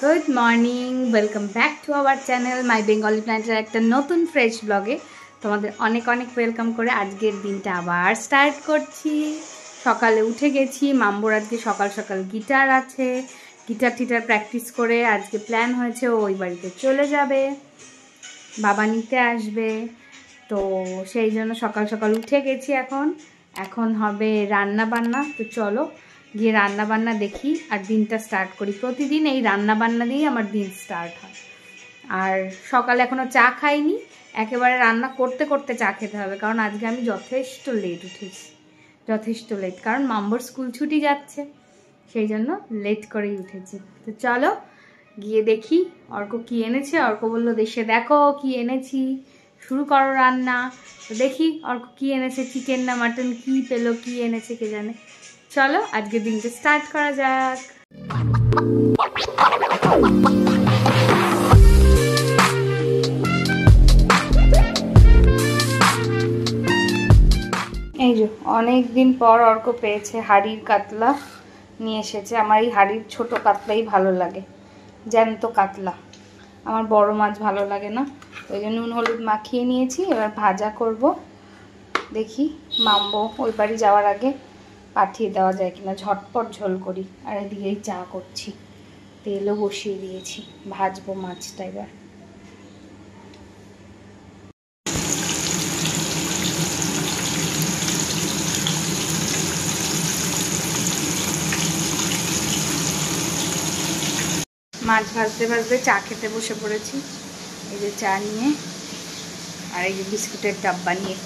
Good morning, welcome back to our channel my Bengali প্ল্যান্টের একটা নতুন ফ্রেশ ব্লগে তোমাদের অনেক অনেক ওয়েলকাম করে আজকের দিনটা আবার স্টার্ট করছি। সকালে উঠে গেছি, মাম্বোর আজকে সকাল সকাল গিটার আছে, গিটার প্র্যাকটিস করে আজকে প্ল্যান হয়েছে ওই বাড়িতে চলে যাবে, বাবা নিতে আসবে। তো সেই জন্য সকাল সকাল উঠে গেছি। এখন হবে রান্না বান্না। তো চলো গিয়ে রান্না বান্না দেখি আর দিনটা স্টার্ট করি। প্রতিদিন এই রান্না বান্না দিয়েই আমার দিন স্টার্ট হয়। আর সকালে এখনও চা খাইনি, একেবারে রান্না করতে করতে চা খেতে হবে, কারণ আজকে আমি যথেষ্ট লেট উঠেছি, যথেষ্ট লেট, কারণ মাম্বোর স্কুল ছুটি যাচ্ছে, সেই জন্য লেট করেই উঠেছি। তো চলো গিয়ে দেখি অর্ক কি এনেছে। অর্ক বললো দেশে দেখো কি এনেছি, শুরু করো রান্না। তো দেখি অর্ক কি এনেছে, চিকেন না মাটন, কি পেলো, কি এনেছে কে জানে। চলো আজকে দিনটা স্টার্ট করা যাক। এই যে অনেক দিন পর অর্ক পেয়েছে হাড়ির কাতলা নিয়ে এসেছে। আমার এই হাড়ির ছোট কাতলাই ভালো লাগে, জ্যান্ত কাতলা, আমার বড় মাছ ভালো লাগে না। ওই জন্য নুন হলুদ মাখিয়ে নিয়েছি, এবার ভাজা করব। দেখি মাম্বো ওই বাড়ি যাওয়ার আগে পাঠিয়ে দেওয়া যায় কিনা, ঝটপট ঝোল করি। আর এদিকেই চা করছি, তেলও বসিয়ে দিয়েছি, ভাজবো মাছটা এবার। মাছ ভাজতে ভাজতে চা খেতে বসে পড়েছি। এই যে চা নিয়ে, আর এই যে বিস্কুটের ডাব্বা নিয়ে।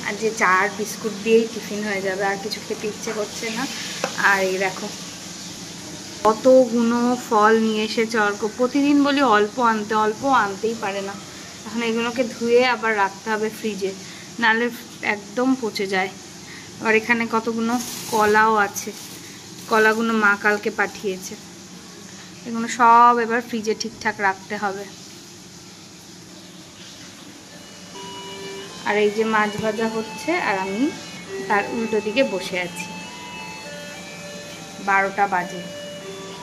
আর যে চা আর বিস্কুট দিয়েই টিফিন হয়ে যাবে, আর কিছু খেতে ইচ্ছে করছে না। আর এই দেখো কতগুলো ফল নিয়ে এসেছে অর্ক। প্রতিদিন বলি অল্প আনতে, অল্প আনতেই পারে না। এখন এগুলোকে ধুয়ে আবার রাখতে হবে ফ্রিজে, নাহলে একদম পচে যায়। আর এখানে কতগুলো কলাও আছে, কলাগুলো মা কালকে পাঠিয়েছে। এগুলো সব এবার ফ্রিজে ঠিকঠাক রাখতে হবে। আর এই যে মাছ ভাজা হচ্ছে, আর আমি তার উল্টো দিকে বসে আছি। 12টা বাজে,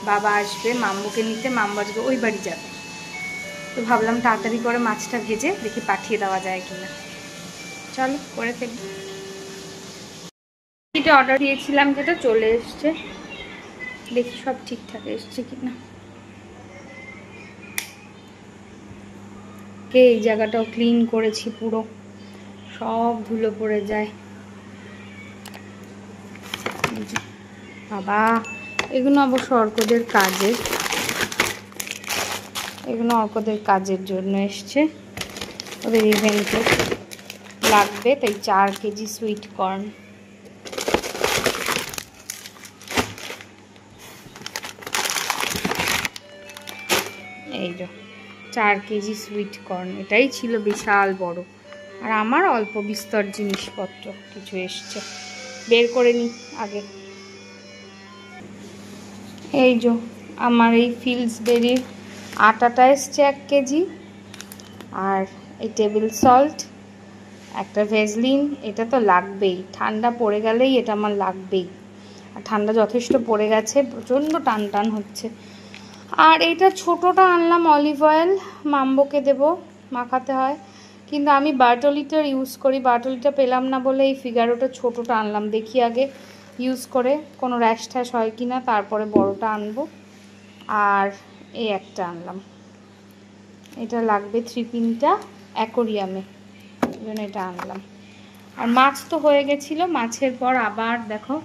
বাবা আসবে মাম্বুকে নিতে, মাম্বু আসবে ওই বাড়ি যাবে। তো ভাবলাম তাড়াতাড়ি করে মাছটা ভেজে দেখি পাঠিয়ে দেওয়া যায় কিনা। চলো করে ফেলি। এটা অর্ডার দিয়েছিলাম, যেটা চলে এসছে, দেখি সব ঠিকঠাক এসছে কিনা। এই জায়গাটাও ক্লিন করেছি, পুরো সব ধুলো পড়ে যায়। বাবা এগুলো অবশ্য অর্কদের কাজের, এগুলো অর্কদের কাজের জন্য এসছে, ওদের ইভেন্টে লাগবে, তাই 4 কেজি সুইট কর্ন। এই যে 4 কেজি সুইট কর্ন, এটাই ছিল বিশাল বড়। আর আমার অল্প বিস্তর জিনিসপত্র কিছু এসছে, বের করে নিই আগে। এই যে আমার এই ফিলসবেরির আটাটা এসছে 1 কেজি, আর এই টেবিল সল্ট, একটা ভেজলিন, এটা তো লাগবেই, ঠান্ডা পড়ে গেলেই এটা আমার লাগবেই। আর ঠান্ডা যথেষ্ট পড়ে গেছে, প্রচণ্ড টান টান হচ্ছে। আর এইটা ছোটোটা আনলাম অলিভ অয়েল, মাম্বোকে দেবো, মাখাতে হয়, কিন্তু আমি বার্টলিটার ইউজ করি, বার্টলিটা পেলাম না বলে এই ফিগারোটা ছোটোটা আনলাম। দেখি আগে ইউজ করে কোনো র্যাশ ট্যাশ হয় কি না, তারপরে বড়টা আনবো। আর এই একটা আনলাম, এটা লাগবে 3 পিনটা অ্যাকোরিয়ামে, এই জন্য এটা আনলাম। আর মাছ তো হয়ে গেছিলো, মাছের পর আবার দেখো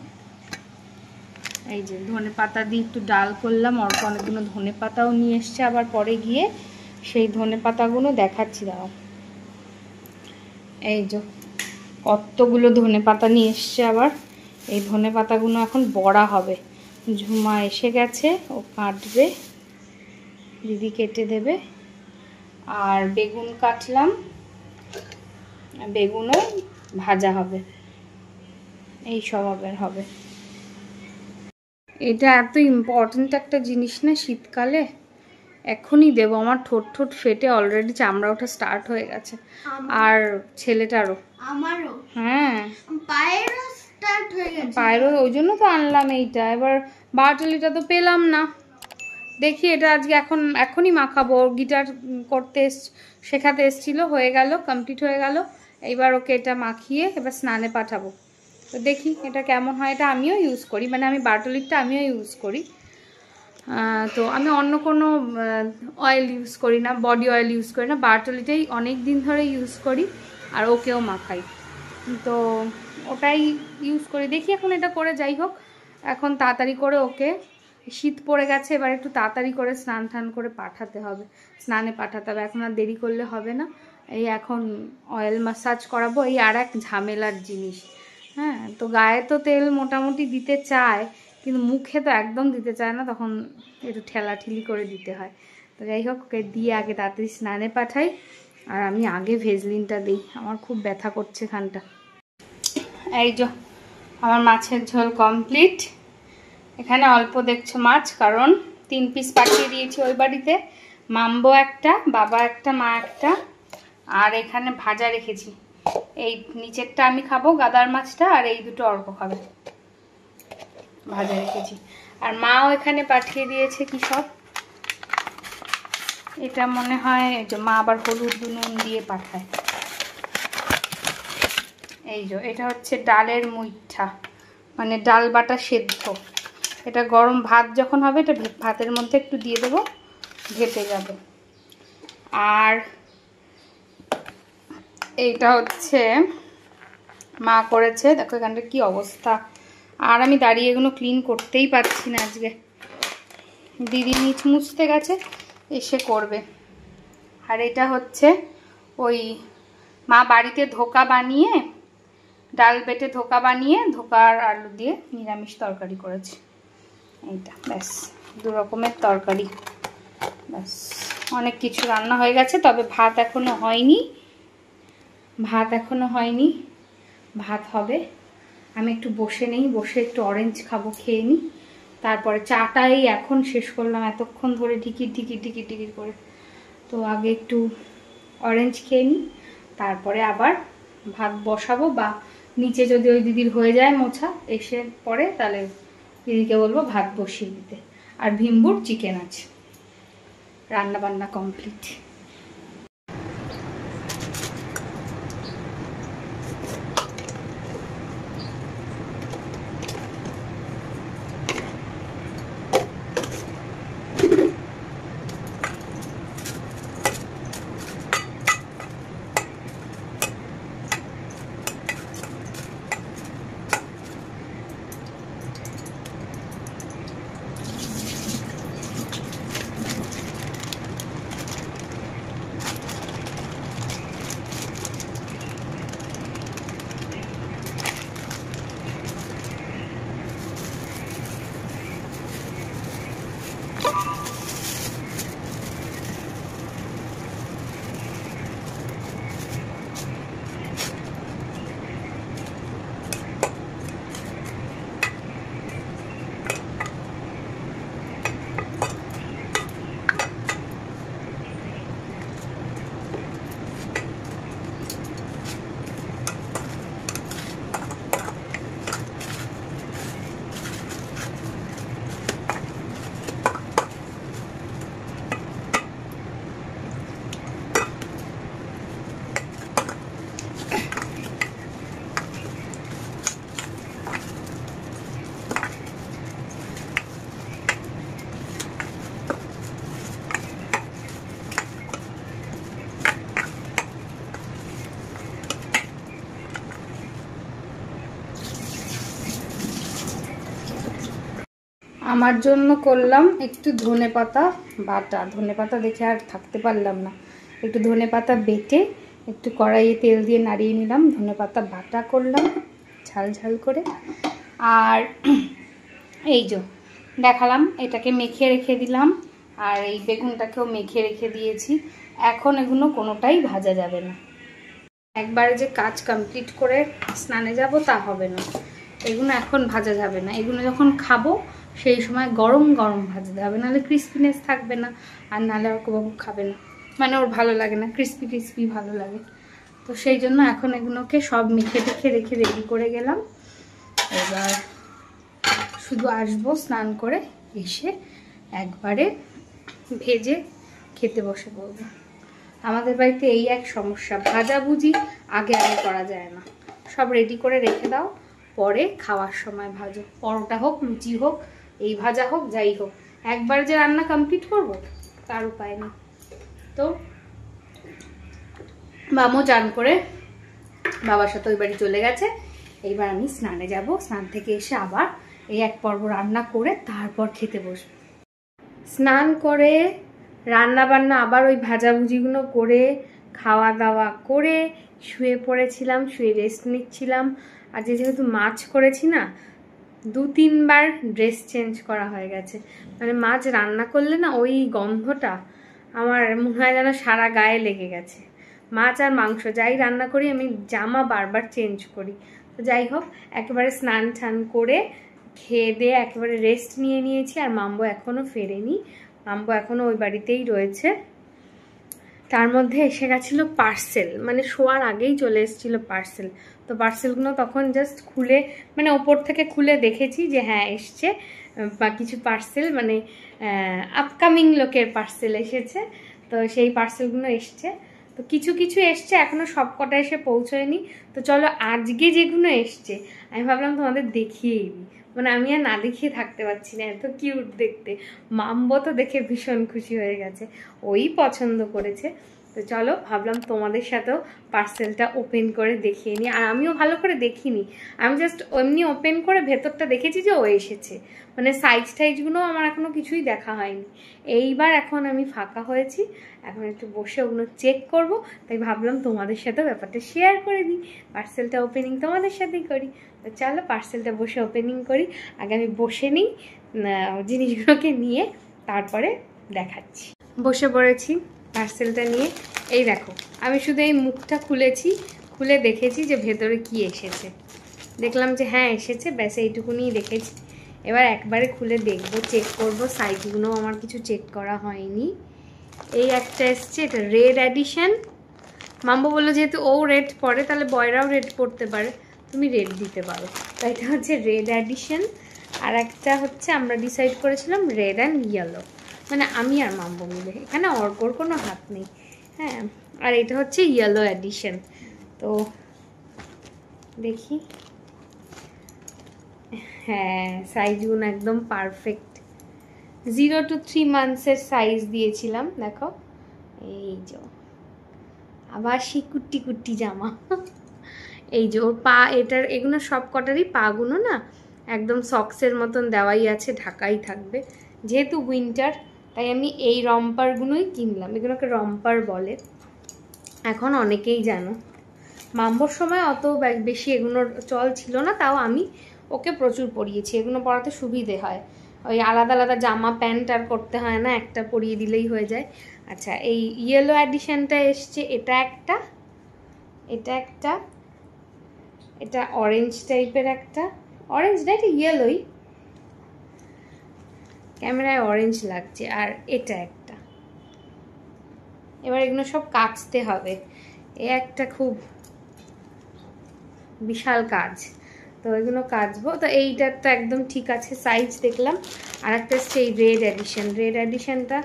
এই যে ধনে পাতা দিয়ে একটু ডাল করলাম। অল্প অনেকগুলো ধনে পাতাও নিয়ে এসছে আবার পরে গিয়ে, সেই ধনে পাতাগুলো দেখাচ্ছি দাও। এই যে কতগুলো ধনে পাতা নিয়ে এসছে আবার, এই ধনে পাতাগুলো এখন বড়া হবে। ঝুমা এসে গেছে, ও কাটবে, দিদি কেটে দেবে। আর বেগুন কাটলাম, বেগুনও ভাজা হবে, এই সব হবে। এটা এত ইম্পর্ট্যান্ট একটা জিনিস না শীতকালে, এখনই দেবো। আমার ঠোঁট ফেটে অলরেডি চামড়া ওঠা স্টার্ট হয়ে গেছে, আর ছেলেটারও, আমারও। হ্যাঁ পায়েরও স্টার্ট হয়ে গেছে, পায়েরও, ওই জন্য তো আনলাম এইটা। এবার বাটালিটা তো পেলাম না, দেখি এটা আজকে এখনই মাখাবো। গিটার করতে শেখাতে এসেছিল, হয়ে গেল, কমপ্লিট হয়ে গেল। এইবার ওকে এটা মাখিয়ে এবার স্নানে পাঠাবো। তো দেখি এটা কেমন হয়। এটা আমিও ইউজ করি, মানে আমি বার্টোলিকটা আমিও ইউজ করি। তো আমি অন্য কোনো অয়েল ইউজ করি না, বডি অয়েল ইউজ করি না, বার্টোলিটাই অনেক দিন ধরে ইউজ করি আর ওকেও মাখাই। তো ওটাই ইউজ করি। দেখি এখন এটা করে, যাই হোক এখন তাড়াতাড়ি করে ওকে, শীত পড়ে গেছে, এবার একটু তাড়াতাড়ি করে স্নান টান করে পাঠাতে হবে, স্নানে পাঠাতে হবে। এখন আর দেরি করলে হবে না। এই এখন অয়েল ম্যাসাজ করাবো, এই আর এক ঝামেলার জিনিস। হ্যাঁ, তো গায়ে তো তেল মোটামুটি দিতে চায়, কিন্তু মুখে তো একদম দিতে চায় না, তখন একটু ঠেলাঠেলি করে দিতে হয়। তো যাই হোক ওকে দিয়ে আগে তাড়াতাড়ি স্নানে পাঠাই, আর আমি আগে ভেজলিনটা দিই, আমার খুব ব্যথা করছে খানটা। এই যে আমার মাছের ঝোল কমপ্লিট। এখানে অল্প দেখছো মাছ, কারণ 3 পিস পাঠিয়ে দিয়েছি ওই বাড়িতে, মাম্বো একটা, বাবা একটা, মা একটা, আর এখানে ভাজা রেখেছি। এই নিচেরটা আমি খাবো, গাদার মাছটা, আর এই দুটো অল্প খাবে, ভাজা রেখেছি। আর মাও এখানে পাঠিয়ে দিয়েছে কি সব, এটা মনে হয় যে মা আবার হলুদ নুন দিয়ে পাঠায়। এই যে এটা হচ্ছে ডালের মুইঠা, মানে ডাল বাটা সেদ্ধ। এটা গরম ভাত যখন হবে এটা ভাতের মধ্যে একটু দিয়ে দেবো, ঘেটে যাবে। আর এইটা হচ্ছে মা করেছে, দেখো এখানটা কি অবস্থা। আর আমি দাঁড়িয়ে এগুলো ক্লিন করতেই পারছি না আজকে, দিদি নিচ মুছতে গেছে, এসে করবে। আর এটা হচ্ছে ওই মা বাড়িতে ধোকা বানিয়ে, ডাল বেটে ধোকা বানিয়ে, ধোকার আলু দিয়ে নিরামিষ তরকারি করেছে। এইটা ব্যাস 2 রকমের তরকারি, ব্যাস অনেক কিছু রান্না হয়ে গেছে। তবে ভাত এখনো হয়নি, ভাত হবে। আমি একটু বসে নেই, বসে একটু অরেঞ্জ খাবো, খেয়ে নিই, তারপরে চাটাই এখন শেষ করলাম, এতক্ষণ ধরে টিকিট করে। তো আগে একটু অরেঞ্জ খেয়ে নিই, তারপরে আবার ভাত বসাবো, বা নিচে যদি ওই দিদির হয়ে যায় মোছা এসে পরে, তাহলে দিদিকে বলবো ভাত বসিয়ে দিতে। আর ভিম্বুর চিকেন আছে, রান্না বান্না কমপ্লিট। আমার জন্য করলাম একটু ধনেপাতা বাটা, ধনেপাতা দেখে আর থাকতে পারলাম না, একটু ধনেপাতা বেটে একটু কড়াইয়ে তেল দিয়ে নাড়িয়ে নিলাম, ধনেপাতা বাটা করলাম ঝাল ঝাল করে। আর এই যে দেখালাম, এটাকে মেখে রেখে দিলাম, আর এই বেগুনটাকেও মেখে রেখে দিয়েছি। এখন এগুলো কোনোটাই ভাজা যাবে না, একবারে যে কাজ কমপ্লিট করে স্নানে যাব তা হবে না, এগুলো এখন ভাজা যাবে না। এগুলো যখন খাবো সেই সময় গরম গরম ভাজতে হবে, নাহলে ক্রিস্পিনেস থাকবে না, আর নাহলে আর বাবু খাবে না, মানে ওর ভালো লাগে না, ক্রিস্পি ক্রিস্পি ভালো লাগে। তো সেই জন্য এখন এগুলোকে সব মেখে টেখে রেখে রেডি করে গেলাম। এবার শুধু আসবো স্নান করে, এসে একবারে ভেজে খেতে বসে পড়বো। আমাদের বাড়িতে এই এক সমস্যা, ভাজাভুজি আগে করা যায় না। সব রেডি করে রেখে দাও, পরে খাওয়ার সময় ভাজো। পরোটা হোক, লুচি হোক, এই ভাজা হোক, যাই হোক, একবার যে রান্না কমপ্লিট করব তার উপায় নেই। তো মামু চান করে বাবার সাথে ওই বাড়ি চলে গেছে। এইবার আমি স্নানে যাব, স্নান থেকে এসে আবার এই এক পর্ব রান্না করে তারপর খেতে বসবো। স্নান করে রান্না বান্না আবার ওই ভাজাভুজিগুলো করে খাওয়া দাওয়া করে শুয়ে পড়েছিলাম, শুয়ে রেস্ট নিচ্ছিলাম। আর যেহেতু মাছ করেছি না, 2-3 বার ড্রেস চেঞ্জ করা হয়ে গেছে। মানে মাছ রান্না করলে না ওই গন্ধটা আমার মনে হয় যেন সারা গায়ে লেগে গেছে। মাছ আর মাংস যাই রান্না করি আমি জামা বারবার চেঞ্জ করি। তো যাই হোক, একেবারে স্নান টান করে খেয়ে দিয়ে একেবারে রেস্ট নিয়ে নিয়েছি। আর মাম্বো এখনও ফেরেনি, মাম্বো এখনও ওই বাড়িতেই রয়েছে। তার মধ্যে এসে গেছিলো পার্সেল, মানে শোয়ার আগেই চলে এসেছিলো পার্সেল। তো পার্সেলগুলো তখন জাস্ট খুলে, মানে ওপর থেকে খুলে দেখেছি যে হ্যাঁ এসছে, বা কিছু পার্সেল মানে আপকামিং লোকের পার্সেল এসেছে। তো সেই পার্সেলগুলো এসছে, তো কিছু কিছু এসছে, এখনও সব কটা এসে পৌঁছয়নি। তো চলো আজকে যেগুলো এসছে আমি ভাবলাম তোমাদের দেখিয়েই দিই। মানে আমি আর না দেখিয়ে থাকতে পারছি না, এত কিউট দেখতে। মাম্বো তো দেখে ভীষণ খুশি হয়ে গেছে, ওই পছন্দ করেছে। তো চলো ভাবলাম তোমাদের সাথেও পার্সেলটা ওপেন করে দেখিয়ে নিই। আর আমিও ভালো করে দেখিনি, আমি জাস্ট এমনি ওপেন করে ভেতরটা দেখেছি যে ও এসেছে। মানে সাইজ টাইজগুলো আমার এখনো কিছুই দেখা হয়নি। এইবার এখন আমি ফাঁকা হয়েছি, এখন একটু বসে ওগুলো চেক করব, তাই ভাবলাম তোমাদের সাথে ব্যাপারটা শেয়ার করে দিই। পার্সেলটা ওপেনিং তোমাদের সাথেই করি। তো চলো পার্সেলটা বসে ওপেনিং করি। আগে আমি বসে নিই, জিনিসগুলোকে নিয়ে তারপরে দেখাচ্ছি। বসে পড়েছি পার্সেলটা নিয়ে। এই দেখো, আমি শুধু এই মুখটা খুলেছি, খুলে দেখেছি যে ভেতরে কি এসেছে। দেখলাম যে হ্যাঁ এসেছে, ব্যাস এইটুকুনিই দেখেছি। এবার একবারে খুলে দেখবো, চেক করব। সাইজগুলো আমার কিছু চেক করা হয়নি। এই একটা এসছে, এটা রেড এডিশন। মাম্বো বললো যেহেতু ও রেড পরে, তাহলে বয়রাও রেড পরতে পারে, তুমি রেড দিতে পারো। তাই এটা হচ্ছে রেড এডিশন। আর একটা হচ্ছে আমরা ডিসাইড করেছিলাম রেড অ্যান্ড ইয়েলো, মানে আমি আর মাম্বো মিলে, এখানে অর্কর কোনো হাত নেই। হ্যাঁ, আর এটা হচ্ছে ইয়েলো এডিশন। তো দেখি, হ্যাঁ সাইজগুলো একদম পারফেক্ট। 0 to 3 months সাইজ দিয়েছিলাম। দেখো এই যে আবার সেই কুট্টি কুট্টি জামা। এই যে ওর পা, এটার এগুলো সব কটারই পাগুলো না একদম সক্সের মতন দেওয়াই আছে, ঢাকাই থাকবে। যেহেতু উইন্টার তাই আমি এই রম্পারগুলোই কিনলাম, এগুলোকে রম্পার বলে, এখন অনেকেই জানো। মাম্বোর সময় অত বেশি এগুলোর চল ছিল না, তাও আমি ওকে প্রচুর পরিয়েছি। এগুলো পরাতে সুবিধে হয়, ওই আলাদা আলাদা জামা প্যান্ট আর করতে হয় না, একটা পরিয়ে দিলেই হয়ে যায়। আচ্ছা, এই ইয়েলো এডিশনটা এসছে, এটা একটা, এটা একটা, এটা অরেঞ্জ টাইপের একটা, অরেঞ্জ না এটা ইয়েলোই, ক্যামেরায় অরেঞ্জ লাগছে। আর এটা একটা। এবার এগুলো সব কাচতে হবে, এ একটা খুব বিশাল কাজ, তো এগুলো কাচবো। তো এইটার তো একদম ঠিক আছে, সাইজ দেখলাম। আর একটা হচ্ছে এই রেড এডিশন, রেড এডিশনটা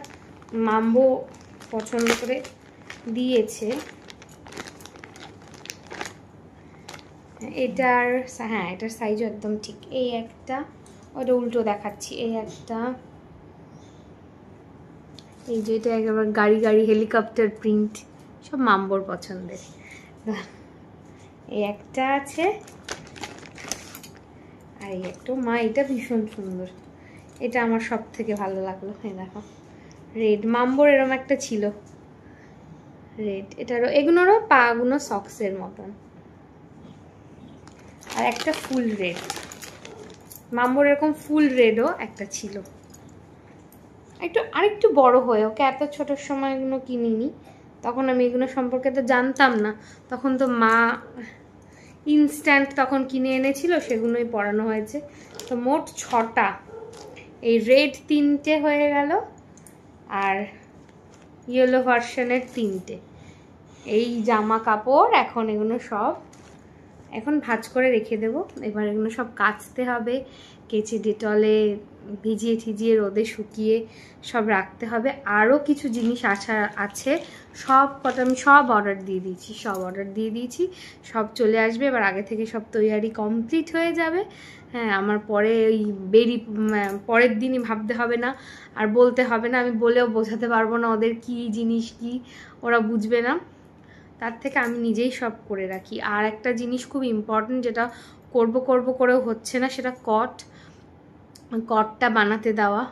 মাম্বো পছন্দ করে দিয়েছে। এটার হ্যাঁ এটার সাইজও একদম ঠিক। এই একটা, ওটা উল্টো দেখাচ্ছি, এই একটা, এই যে এটা একেবারে গাড়ি গাড়ি হেলিকপ্টার প্রিন্ট, সব মাম্বোর পছন্দের। এই একটা আছে, আর এই একটা, মা এটা ভীষণ সুন্দর, এটা আমার সব থেকে ভালো লাগলো। এই দেখো রেড, মাম্বোর এরম একটা ছিল রেড, এটারও এগুলোরও পাগুলো সক্সের মতন। আর একটা ফুল রেড, মাম্বোর এরকম ফুল রেডও একটা ছিল, একটু আরেকটু বড় হয়ে। ওকে এত ছোটোর সময় এগুলো কিনিনি, তখন আমি এগুলো সম্পর্কে তো জানতাম না, তখন তো মা ইনস্ট্যান্ট তখন কিনে এনেছিল, সেগুলোই পরানো হয়েছে। তো মোট 6টা, এই রেড 3টে হয়ে গেল, আর ইয়েলো ভার্সনের 3টে। এই জামা কাপড় এখন এগুলো সব এখন ভাঁজ করে রেখে দেবো। এবার এগুলো সব কাচতে হবে, কেচে ডেটলে ভিজিয়ে ঠিজিয়ে রোদে শুকিয়ে সব রাখতে হবে। আরও কিছু জিনিস আছে, সব কটা আমি সব অর্ডার দিয়ে দিয়েছি, সব চলে আসবে। এবার আগে থেকে সব তৈয়ারি কমপ্লিট হয়ে যাবে। হ্যাঁ, আমার পরে ওই পরের দিনই ভাবতে হবে না, আর বলতে হবে না, আমি বলেও বোঝাতে পারবো না ওদের কি জিনিস কি, ওরা বুঝবে না। তার থেকে আমি নিজেই সব করে রাখি। আর একটা জিনিস খুব ইম্পর্টেন্ট, যেটা করব করেও হচ্ছে না, সেটা কটটা বানাতে দেওয়া।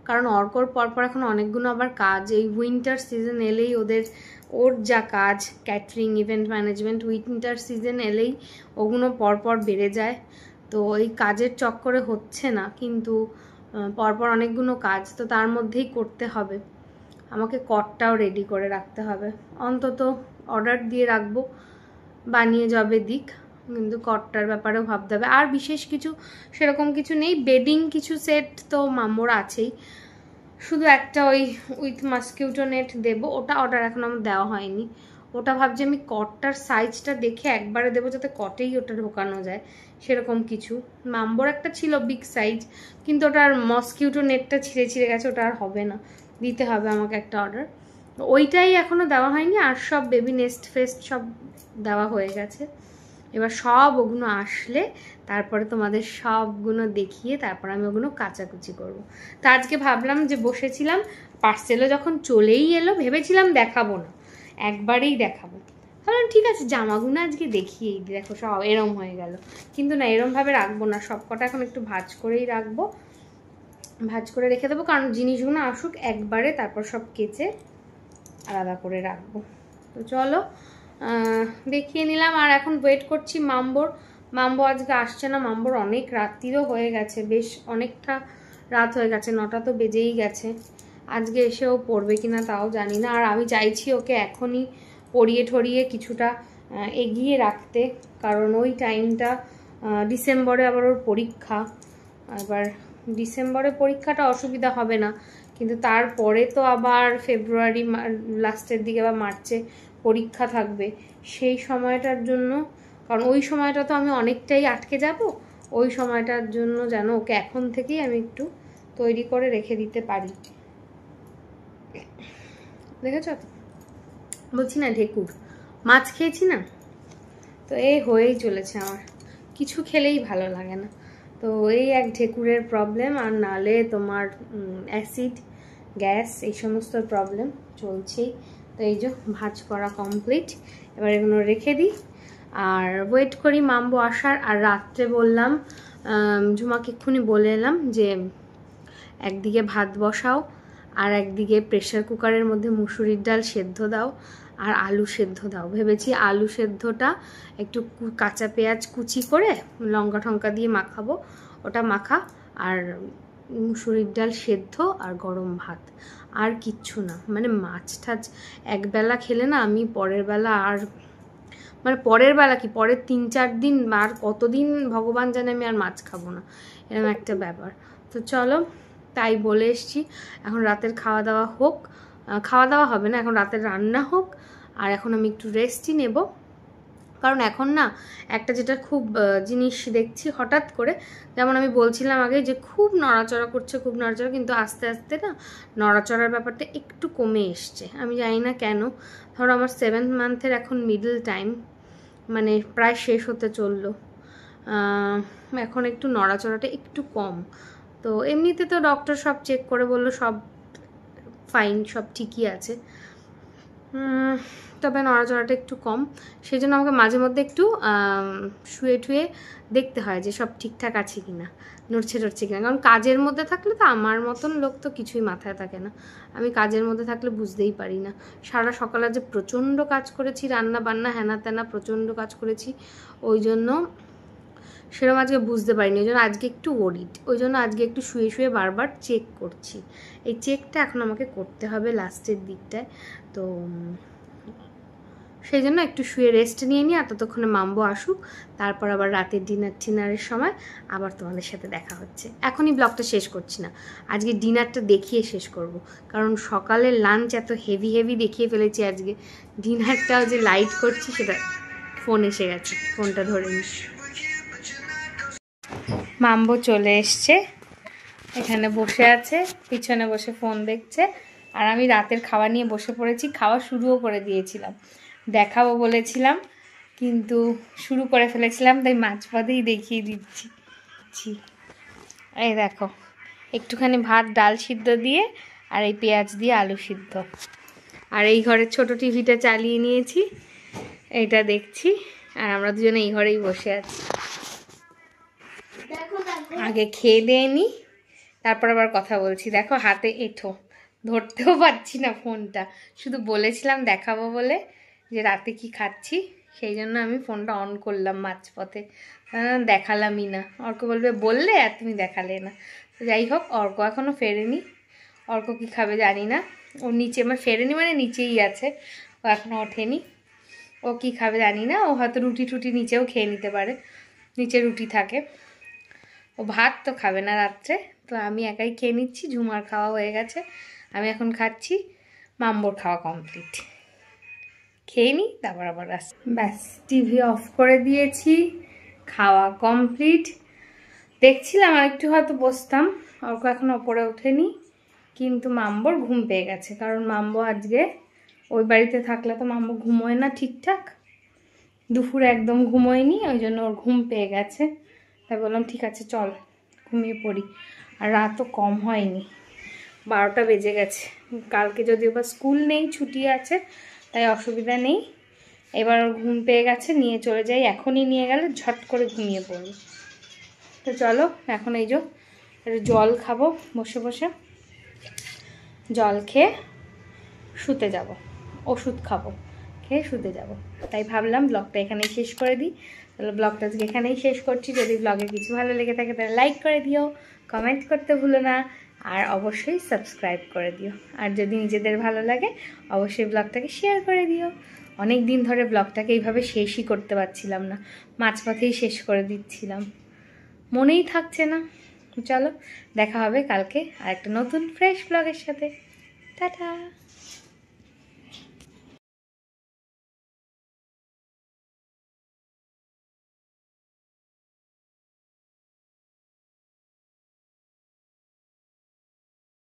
কারণ অর্কর পরপর এখন অনেকগুলো আবার কাজ, এই উইন্টার সিজন এলেই ওর যা কাজ, catering, event management, winter season এলেই ওগুলো পরপর বেড়ে যায়। তো এই কাজের চক্করে হচ্ছে না, কিন্তু পরপর অনেকগুলো কাজ, তো তার মধ্যেই করতে হবে। আমাকে কটটাও রেডি করে রাখতে হবে, অন্তত অর্ডার দিয়ে রাখবো, বানিয়ে যাবে দিক, কিন্তু কটটার ব্যাপারেও ভাবতে হবে। আর বিশেষ কিছু সেরকম কিছু নেই, বেডিং কিছু সেট তো মাম্মোর আছেই, শুধু একটা ওই উইথ মসকিউটো নেট দেবো, ওটা অর্ডার এখন আমার দেওয়া হয়নি। ওটা ভাবছি আমি কটটার সাইজটা দেখে একবারে দেবো, যাতে কটেই ওটা ঢোকানো যায়, সেরকম কিছু। মাম্বোর একটা ছিল বিগ সাইজ, কিন্তু ওটার মসকিউটো নেটটা ছিঁড়ে গেছে, ওটা আর হবে না, দিতে হবে আমাকে একটা অর্ডার। ওইটাই এখনও দেওয়া হয়নি। আর সব বেবি নেস্ট ফেস্ট সব দেওয়া হয়ে গেছে। এবার সব ওগুলো আসলে তারপরে তোমাদের সবগুলো দেখিয়ে তারপর আমি ওগুলো কাচাকুচি করবো। তা আজকে ভাবলাম যে বসেছিলাম, পার্সেলও যখন চলেই এলো, ভেবেছিলাম দেখাবো না, একবারেই দেখাবো। ভাবলাম ঠিক আছে, জামাগুলো আজকে দেখিয়েই, দেখো সব এরম হয়ে গেল। কিন্তু না, এরমভাবে রাখবো না, সব কটা এখন একটু ভাঁজ করেই রাখবো, ভাঁজ করে রেখে দেবো। কারণ জিনিসগুলো আসুক একবারে, তারপর সব কেচে আলাদা করে রাখবো। তো চলো দেখিয়ে নিলাম। আর এখন ওয়েট করছি মাম্বো আজকে আসছে না। মাম্বোর অনেক রাত্রিরও হয়ে গেছে, বেশ অনেকটা রাত হয়ে গেছে, 9টা তো বেজেই গেছে। আজকে এসেও পড়বে কিনা তাও জানি না। আর আমি চাইছি ওকে এখনই পড়িয়ে ঠরিয়ে কিছুটা এগিয়ে রাখতে, কারণ ওই টাইমটা ডিসেম্বরে আবার ওর পরীক্ষা। এবার ডিসেম্বরে পরীক্ষাটা অসুবিধা হবে না, কিন্তু তারপরে তো আবার ফেব্রুয়ারি লাস্টের দিকে বা মার্চে পরীক্ষা থাকবে। সেই সময়টার জন্য, কারণ ওই সময়টা তো আমি অনেকটাই আটকে যাব, ওই সময়টার জন্য যেন ওকে এখন থেকেই আমি একটু তৈরি করে রেখে দিতে পারি। দেখেছ তো, বলছি না ঢেকুর মাছ খেয়েছি না, তো এই হয়েই চলেছে আমার, কিছু খেলেই ভালো লাগে না। তো এই এক ঢেকুরের প্রবলেম, আর নালে তোমার অ্যাসিড, গ্যাস, এই সমস্ত প্রবলেম চলছেই। তো এই যে ভাঁজ করা কমপ্লিট, এবার এগুলো রেখে দিই আর ওয়েট করি মাম্বো আসার। আর রাত্রে বললাম, ঝুমাকে এক্ষুনি বলে এলাম যে একদিকে ভাত বসাও, আর একদিকে প্রেশার কুকারের মধ্যে মুসুরির ডাল সেদ্ধ দাও, আর আলু সেদ্ধ দাও। ভেবেছি আলু সেদ্ধটা একটু কাঁচা পেঁয়াজ কুচি করে লঙ্কা টঙ্কা দিয়ে মাখাবো, ওটা মাখা, আর মুসুরির ডাল সেদ্ধ আর গরম ভাত, আর কিচ্ছু না। মানে মাছ টাছ একবেলা খেলে না আমি পরের বেলা আর, মানে পরের বেলা কি পরের 3-4 দিন আর কতদিন ভগবান জানে আমি আর মাছ খাবো না, এরকম একটা ব্যাপার। তো চলো, তাই বলে এসছি। এখন রাতের খাওয়া দাওয়া হোক, খাওয়া দাওয়া হবে না, এখন রাতের রান্না হোক, আর এখন আমি একটু রেস্টই নেব। কারণ এখন না একটা যেটা খুব জিনিস দেখছি হঠাৎ করে, যেমন আমি বলছিলাম আগে যে খুব নড়াচড়া করছে, খুব নড়াচড়া, কিন্তু আস্তে আস্তে না নড়াচড়ার ব্যাপারটা একটু কমে এসছে। আমি জানি না কেন। ধরো আমার 7th মান্থের এখন মিডল টাইম, মানে প্রায় শেষ হতে চললো, এখন একটু নড়াচড়াটা একটু কম। তো এমনিতে তো ডক্টর সব চেক করে বললো সব ফাইন, সব ঠিকই আছে, তবে নড়াচড়াটা একটু কম। সেই জন্য আমাকে মাঝে মধ্যে একটু শুয়ে ঠুয়ে দেখতে হয় যে সব ঠিকঠাক আছে কি না, নড়ছে কিনা। কারণ কাজের মধ্যে থাকলে তো আমার মতন লোক তো কিছুই মাথায় থাকে না, আমি কাজের মধ্যে থাকলে বুঝতেই পারি না। সারা সকালে যে প্রচণ্ড কাজ করেছি, রান্না বান্না হ্যানা ত্যানা প্রচণ্ড কাজ করেছি, ওই জন্য সেরকম আজকে বুঝতে পারিনি। ওই জন্য আজকে একটু ওরিড, ওই জন্য আজকে একটু শুয়ে শুয়ে বারবার চেক করছি। এই চেকটা এখন আমাকে করতে হবে লাস্টের দিকটায়, তো সেই জন্য একটু শুয়ে রেস্ট নিয়ে নিই। আর ততক্ষণে মাম্বো আসুক, তারপর আবার রাতের ডিনারের সময় আবার তোমাদের সাথে দেখা হচ্ছে। এখনই ব্লগটা শেষ করছি না, আজকে ডিনারটা দেখিয়ে শেষ করব, কারণ সকালের লাঞ্চ এত হেভি দেখিয়ে ফেলেছি, আজকে ডিনারটাও যে লাইট করছি সেটা। ফোন এসে গেছে, ফোনটা ধরে নিই। মাম্বো চলে এসছে, এখানে বসে আছে, পিছনে বসে ফোন দেখছে। আর আমি রাতের খাওয়া নিয়ে বসে পড়েছি, খাওয়া শুরুও করে দিয়েছিলাম, দেখাবো বলেছিলাম কিন্তু শুরু করে ফেলেছিলাম, তাই মাঝপথেই দেখিয়ে দিচ্ছি। এই দেখো, একটুখানি ভাত ডাল সিদ্ধ দিয়ে আর এই পেঁয়াজ দিয়ে আলু সিদ্ধ। আর এই ঘরের ছোট টিভিটা চালিয়ে নিয়েছি, এইটা দেখছি। আর আমরা দুজনে এই ঘরেই বসে আছি। আগে খেয়ে দিয়ে নি, তারপর আবার কথা বলছি। দেখো হাতে এঁঠো, ধরতেও পারছি না ফোনটা, শুধু বলেছিলাম দেখাবো বলে যে রাতে কি খাচ্ছি, সেই জন্য আমি ফোনটা অন করলাম মাঝপথে, দেখালামই না। অর্ক বলবে বললে আর তুমি দেখালে না। যাই হোক, অর্ক এখনও ফেরেনি, অর্ক কি খাবে জানি না। ও নিচে, আমার ফেরেনি মানে নিচেই আছে, ও এখনও ওঠেনি। ও কি খাবে জানি না, ও হয়তো রুটি টুটি নিচেও খেয়ে নিতে পারে, নিচে রুটি থাকে। ও ভাত তো খাবে না রাত্রে, তো আমি একাই খেয়ে নিচ্ছি। ঝুমার খাওয়া হয়ে গেছে, আমি এখন খাচ্ছি। মাম্বোর খাওয়া কমপ্লিট, খেয়ে নিই তারপর আবার আস। ব্যাস, টিভি অফ করে দিয়েছি, খাওয়া কমপ্লিট। দেখছিলাম আর একটু হয়তো বসতাম, অর্ক এখন ওপরে ওঠেনি, কিন্তু মাম্বোর ঘুম পেয়ে গেছে। কারণ মাম্বো আজকে ওই বাড়িতে থাকলে তো মাম্বো ঘুমোয় না ঠিকঠাক, দুপুরে একদম ঘুমোয়নি, ওই জন্য ওর ঘুম পেয়ে গেছে। তাই বললাম ঠিক আছে চল ঘুমিয়ে পড়ি। আর রাতও কম হয়নি, 12টা বেজে গেছে। কালকে যদিও বা স্কুল নেই, ছুটি আছে, তাই অসুবিধা নেই। এবার ওর ঘুম পেয়ে গেছে, নিয়ে চলে যাই, এখনই নিয়ে গেলে ঝট করে ঘুমিয়ে পড়ি। তো চলো এখন এই যে জল খাবো, বসে বসে জল খেয়ে শুতে যাব, ওষুধ খাবো, খেয়ে শুতে যাব। তাই ভাবলাম ব্লগটা এখানেই শেষ করে দিই। তাহলে ব্লগটা আজকে এখানেই শেষ করছি। যদি ব্লগে কিছু ভালো লেগে থাকে তাহলে লাইক করে দিও, কমেন্ট করতে ভুলো না, আর অবশ্যই সাবস্ক্রাইব করে দিও। আর যদি নিজেদের ভালো লাগে অবশ্যই ব্লগটাকে শেয়ার করে দিও। অনেক দিন ধরে ব্লগটাকে এইভাবে শেষই করতে পারছিলাম না, মাঝপথেই শেষ করে দিচ্ছিলাম, মনেই থাকছে না। চলো দেখা হবে কালকে আর একটা নতুন ফ্রেশ ব্লগের সাথে। টাটা।